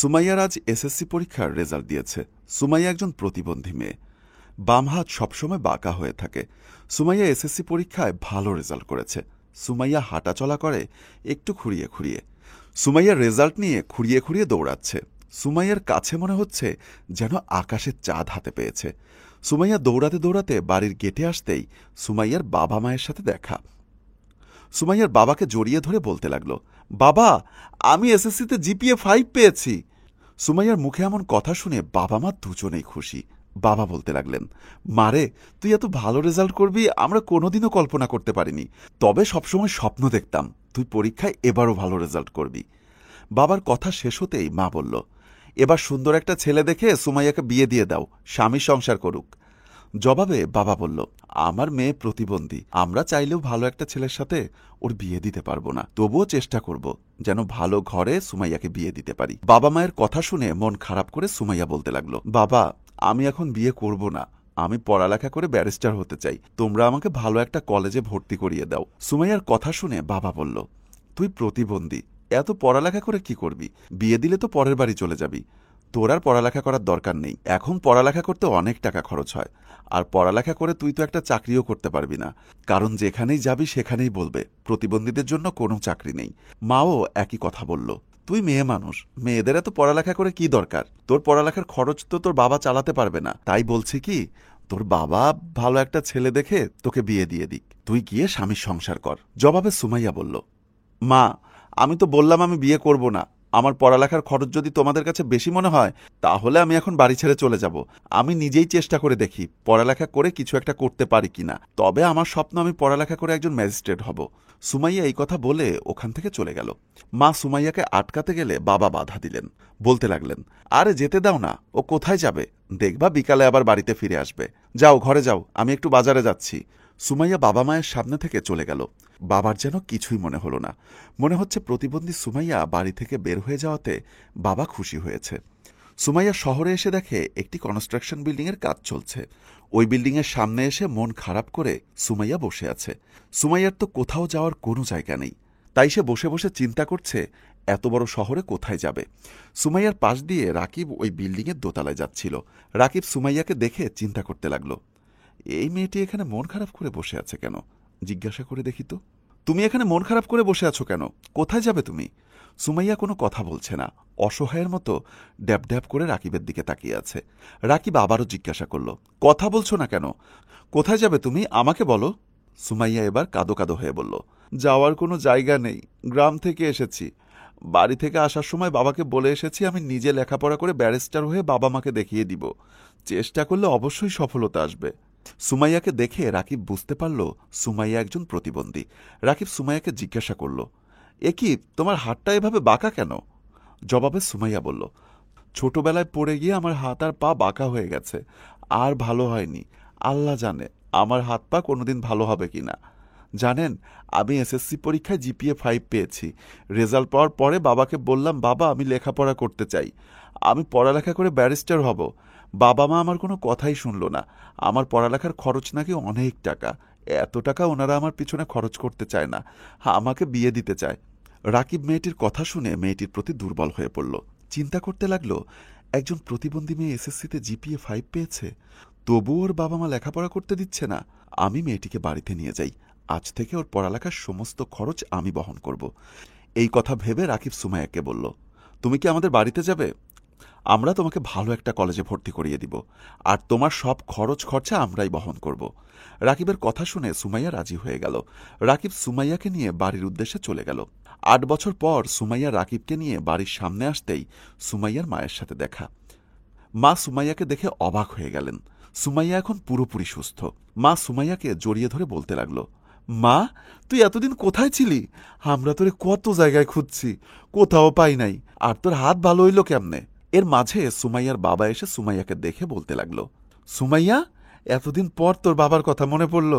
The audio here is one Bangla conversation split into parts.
সুমাইয়ার আজ এসএসসি পরীক্ষার রেজাল্ট দিয়েছে। সুমাইয়া একজন প্রতিবন্ধী মেয়ে। বাম হাত সবসময় বাঁকা হয়ে থাকে। সুমাইয়া এসএসসি পরীক্ষায় ভালো রেজাল্ট করেছে। সুমাইয়া হাঁটাচলা করে একটু খুঁড়িয়ে খুঁড়িয়ে। সুমাইয়ার রেজাল্ট নিয়ে খুঁড়িয়ে খুঁড়িয়ে দৌড়াচ্ছে। সুমাইয়ার কাছে মনে হচ্ছে যেন আকাশে চাঁদ হাতে পেয়েছে। সুমাইয়া দৌড়াতে দৌড়াতে বাড়ির গেটে আসতেই সুমাইয়ার বাবা মায়ের সাথে দেখা। সুমাইয়ার বাবাকে জড়িয়ে ধরে বলতে লাগল, বাবা, আমি এসএসসিতে জিপিএ 5 পেয়েছি। সুমাইয়ার মুখে এমন কথা শুনে বাবা মা দুজনেই খুশি। বাবা বলতে লাগলেন, মারে, তুই এত ভালো রেজাল্ট করবি আমরা কোনোদিনও কল্পনা করতে পারিনি। তবে সবসময় স্বপ্ন দেখতাম তুই পরীক্ষায় এবারও ভালো রেজাল্ট করবি। বাবার কথা শেষ হতেই মা বলল, এবার সুন্দর একটা ছেলে দেখে সুমাইয়াকে বিয়ে দিয়ে দাও, স্বামী সংসার করুক। জবাবে বাবা বলল, আমার মেয়ে প্রতিবন্ধী, আমরা চাইলেও ভালো একটা ছেলের সাথে ওর বিয়ে দিতে পারবো না, তবুও চেষ্টা করব যেন ভালো ঘরে সুমাইয়াকে বিয়ে দিতে পারি। বাবা মায়ের কথা শুনে মন খারাপ করে সুমাইয়া বলতে লাগলো, বাবা, আমি এখন বিয়ে করব না, আমি পড়ালেখা করে ব্যারিস্টার হতে চাই, তোমরা আমাকে ভালো একটা কলেজে ভর্তি করিয়ে দাও। সুমাইয়ার কথা শুনে বাবা বলল, তুই প্রতিবন্ধী, এত পড়ালেখা করে কি করবি? বিয়ে দিলে তো পরের বাড়ি চলে যাবি, তোর আর পড়ালেখা করার দরকার নেই। এখন পড়ালেখা করতে অনেক টাকা খরচ হয়, আর পড়ালেখা করে তুই তো একটা চাকরিও করতে পারবি না, কারণ যেখানেই যাবি সেখানেই বলবে প্রতিবন্ধীদের জন্য কোনো চাকরি নেই। মাও একই কথা বলল, তুই মেয়ে মানুষ, মেয়েদের এত পড়ালেখা করে কি দরকার? তোর পড়ালেখার খরচ তো তোর বাবা চালাতে পারবে না, তাই বলছি কি, তোর বাবা ভালো একটা ছেলে দেখে তোকে বিয়ে দিয়ে দিক, তুই গিয়ে স্বামীর সংসার কর। জবাবে সুমাইয়া বলল, মা, আমি তো বললাম আমি বিয়ে করব না, আমার পড়ালেখার খরচ যদি তোমাদের কাছে বেশি মনে হয় তাহলে আমি এখন বাড়ি ছেড়ে চলে যাব। আমি নিজেই চেষ্টা করে দেখি পড়ালেখা করে কিছু একটা করতে পারি কিনা, তবে আমার স্বপ্ন আমি পড়ালেখা করে একজন ম্যাজিস্ট্রেট হব। সুমাইয়া এই কথা বলে ওখান থেকে চলে গেল। মা সুমাইয়াকে আটকাতে গেলে বাবা বাধা দিলেন, বলতে লাগলেন, আরে যেতে দাও না, ও কোথায় যাবে? দেখবা বিকালে আবার বাড়িতে ফিরে আসবে। যাও, ঘরে যাও, আমি একটু বাজারে যাচ্ছি। সুমাইয়া বাবা মায়ের সামনে থেকে চলে গেল। বাবার যেন কিছুই মনে হলো না। মনে হচ্ছে প্রতিবন্ধী সুমাইয়া বাড়ি থেকে বের হয়ে যাওয়াতে বাবা খুশি হয়েছে। সুমাইয়া শহরে এসে দেখে একটি কনস্ট্রাকশন বিল্ডিংয়ের কাজ চলছে। ওই বিল্ডিংয়ের সামনে এসে মন খারাপ করে সুমাইয়া বসে আছে। সুমাইয়ার তো কোথাও যাওয়ার কোনো জায়গা নেই, তাই সে বসে বসে চিন্তা করছে এত বড় শহরে কোথায় যাবে। সুমাইয়ার পাশ দিয়ে রাকিব ওই বিল্ডিংয়ের দোতলায় যাচ্ছিল। রাকিব সুমাইয়াকে দেখে চিন্তা করতে লাগলো, এই মেয়েটি এখানে মন খারাপ করে বসে আছে কেন? জিজ্ঞাসা করে দেখি তো। তুমি এখানে মন খারাপ করে বসে আছো কেন? কোথায় যাবে তুমি? সুমাইয়া কোনো কথা বলছে না, অসহায়ের মতো ড্যাব ড্যাব করে রাকিবের দিকে তাকিয়ে আছে। রাকিব আবারও জিজ্ঞাসা করল, কথা বলছো না কেন? কোথায় যাবে তুমি, আমাকে বলো। সুমাইয়া এবার কাঁদো কাঁদো হয়ে বলল, যাওয়ার কোনো জায়গা নেই, গ্রাম থেকে এসেছি। বাড়ি থেকে আসার সময় বাবাকে বলে এসেছি আমি নিজে লেখাপড়া করে ব্যারিস্টার হয়ে বাবা মাকে দেখিয়ে দিব, চেষ্টা করলে অবশ্যই সফলতা আসবে। সুমাইয়াকে দেখে রাকিব বুঝতে পারল সুমাইয়া একজন প্রতিবন্ধী। রাকিব সুমাইয়াকে জিজ্ঞাসা করল, এ কি, তোমার হাতটা এভাবে বাঁকা কেন? জবাবে সুমাইয়া বলল, ছোটবেলায় পড়ে গিয়ে আমার হাত আর পা বাঁকা হয়ে গেছে, আর ভালো হয়নি। আল্লাহ জানে আমার হাত পা কোনোদিন ভালো হবে কিনা। জানেন, আমি এসএসসি পরীক্ষায় জিপিএ 5 পেয়েছি। রেজাল্ট পাওয়ার পরে বাবাকে বললাম, বাবা, আমি লেখাপড়া করতে চাই, আমি পড়ালেখা করে ব্যারিস্টার হব। বাবা মা আমার কোনো কথাই শুনল না। আমার পড়ালেখার খরচ নাকি অনেক টাকা, এত টাকা ওনারা আমার পিছনে খরচ করতে চায় না, আমাকে বিয়ে দিতে চায়। রাকিব মেয়েটির কথা শুনে মেয়েটির প্রতি দুর্বল হয়ে পড়ল। চিন্তা করতে লাগলো, একজন প্রতিবন্ধী মেয়ে এসএসসিতে জিপিএ 5 পেয়েছে, তবুও ওর বাবা মা লেখাপড়া করতে দিচ্ছে না। আমি মেয়েটিকে বাড়িতে নিয়ে যাই, আজ থেকে ওর পড়ালেখার সমস্ত খরচ আমি বহন করব। এই কথা ভেবে রাকিব সুমাইয়াকে বলল, তুমি কি আমাদের বাড়িতে যাবে? আমরা তোমাকে ভালো একটা কলেজে ভর্তি করিয়ে দিব, আর তোমার সব খরচ খরচা আমরাই বহন করব। রাকিবের কথা শুনে সুমাইয়া রাজি হয়ে গেল। রাকিব সুমাইয়াকে নিয়ে বাড়ির উদ্দেশ্যে চলে গেল। 8 বছর পর সুমাইয়া রাকিবকে নিয়ে বাড়ির সামনে আসতেই সুমাইয়ার মায়ের সাথে দেখা। মা সুমাইয়াকে দেখে অবাক হয়ে গেলেন। সুমাইয়া এখন পুরোপুরি সুস্থ। মা সুমাইয়াকে জড়িয়ে ধরে বলতে লাগলো, মা, তুই এতদিন কোথায় ছিলি? আমরা তোরে কত জায়গায় খুঁজছি, কোথাও পাই নাই, আর তোর হাত ভালো হইল কেমনে? এর মাঝে সুমাইয়ার বাবা এসে সুমাইয়াকে দেখে বলতে লাগলো, সুমাইয়া, এতদিন পর তোর বাবার কথা মনে পড়ল।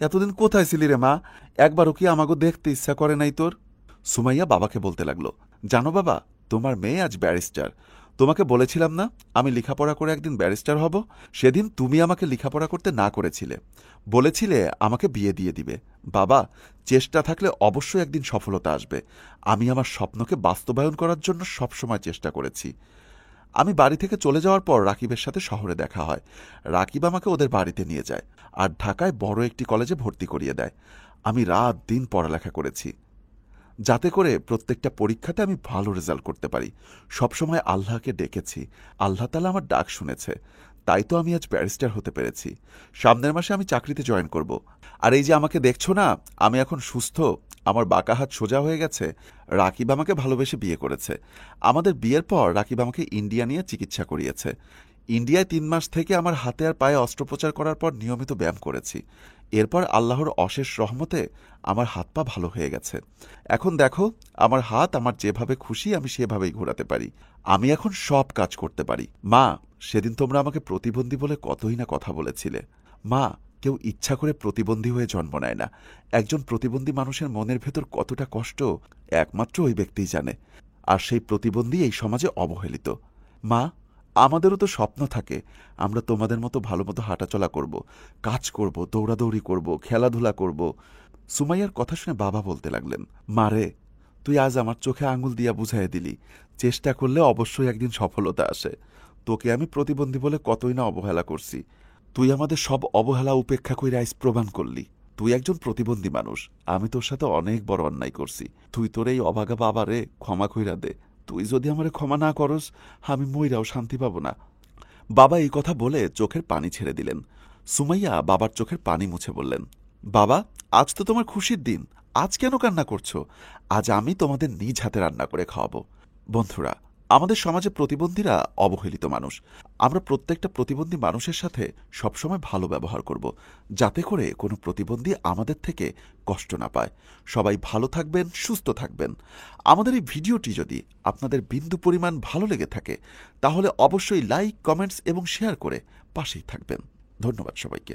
এতদিন কোথায় ছিলি রে মা? একবারও কি আমাকে দেখতে ইচ্ছা করে নাই তোর? সুমাইয়া বাবাকে বলতে লাগলো, জানো বাবা, তোমার মেয়ে আজ ব্যারিস্টার, তোমাকে বলেছিলাম না আমি লেখাপড়া করে একদিন ব্যারিস্টার হব? সেদিন তুমি আমাকে লেখাপড়া করতে না করেছিলে, বলেছিলে আমাকে বিয়ে দিয়ে দিবে। বাবা, চেষ্টা থাকলে অবশ্যই একদিন সফলতা আসবে। আমি আমার স্বপ্নকে বাস্তবায়ন করার জন্য সবসময় চেষ্টা করেছি। আমি বাড়ি থেকে চলে যাওয়ার পর রাকিবের সাথে শহরে দেখা হয়। রাকিব আমাকে ওদের বাড়িতে নিয়ে যায় আর ঢাকায় বড় একটি কলেজে ভর্তি করিয়ে দেয়। আমি রাত দিন পড়ালেখা করেছি যাতে করে প্রত্যেকটা পরীক্ষাতে আমি ভালো রেজাল্ট করতে পারি। সবসময় আল্লাহকে ডেকেছি, আল্লাহ তাআলা আমার ডাক শুনেছে, তাই তো আমি আজ ব্যারিস্টার হতে পেরেছি। সামনের মাসে আমি চাকরিতে জয়েন করব। আর এই যে আমাকে দেখছো না, আমি এখন সুস্থ, আমার বাঁকা হাত সোজা হয়ে গেছে। রাকিব আমাকে ভালোবেসে বিয়ে করেছে। আমাদের বিয়ের পর রাকিব আমাকে ইন্ডিয়া নিয়ে চিকিৎসা করিয়েছে। ইন্ডিয়ায় 3 মাস থেকে আমার হাতে আর পায়ে অস্ত্রোপচার করার পর নিয়মিত ব্যায়াম করেছি। এরপর আল্লাহর অশেষ রহমতে আমার হাত পা ভালো হয়ে গেছে। এখন দেখো, আমার হাত আমার যেভাবে খুশি আমি সেভাবেই ঘোরাতে পারি। আমি এখন সব কাজ করতে পারি। মা, সেদিন তোমরা আমাকে প্রতিবন্ধী বলে কতই না কথা বলেছিলে। মা, কেউ ইচ্ছা করে প্রতিবন্ধী হয়ে জন্ম নেয় না। একজন প্রতিবন্ধী মানুষের মনের ভেতর কতটা কষ্ট একমাত্র ওই ব্যক্তিই জানে। আর সেই প্রতিবন্ধী এই সমাজে অবহেলিত। মা, আমাদেরও তো স্বপ্ন থাকে, আমরা তোমাদের মতো ভালো মতো হাঁটাচলা করব, কাজ করব, দৌড়াদৌড়ি করব, খেলাধুলা করব। সুমাইয়ার কথা শুনে বাবা বলতে লাগলেন, মারে, তুই আজ আমার চোখে আঙুল দিয়া বুঝাইয়া দিলি, চেষ্টা করলে অবশ্যই একদিন সফলতা আসে। তোকে আমি প্রতিবন্ধী বলে কতই না অবহেলা করছি, তুই আমাদের সব অবহেলা উপেক্ষা কইরা আইস প্রমাণ করলি তুই একজন প্রতিবন্ধী মানুষ। আমি তোর সাথে অনেক বড় অন্যায় করছি, তুই তোর এই অভাগা বাবারে ক্ষমা কইরা দে। তুই যদি আমারে ক্ষমা না করস, আমি মইরাও শান্তি পাব না। বাবা এই কথা বলে চোখের পানি ছেড়ে দিলেন। সুমাইয়া বাবার চোখের পানি মুছে বললেন, বাবা, আজ তো তোমার খুশির দিন, আজ কেন কান্না করছো? আজ আমি তোমাদের নিজ হাতে রান্না করে খাওয়াবো। বন্ধুরা, আমাদের সমাজে প্রতিবন্ধীরা অবহেলিত মানুষ। আমরা প্রত্যেকটা প্রতিবন্ধী মানুষের সাথে সবসময় ভালো ব্যবহার করব, যাতে করে কোনো প্রতিবন্ধী আমাদের থেকে কষ্ট না পায়। সবাই ভালো থাকবেন, সুস্থ থাকবেন। আমাদের এই ভিডিওটি যদি আপনাদের বিন্দু পরিমাণ ভালো লেগে থাকে, তাহলে অবশ্যই লাইক, কমেন্টস এবং শেয়ার করে পাশেই থাকবেন। ধন্যবাদ সবাইকে।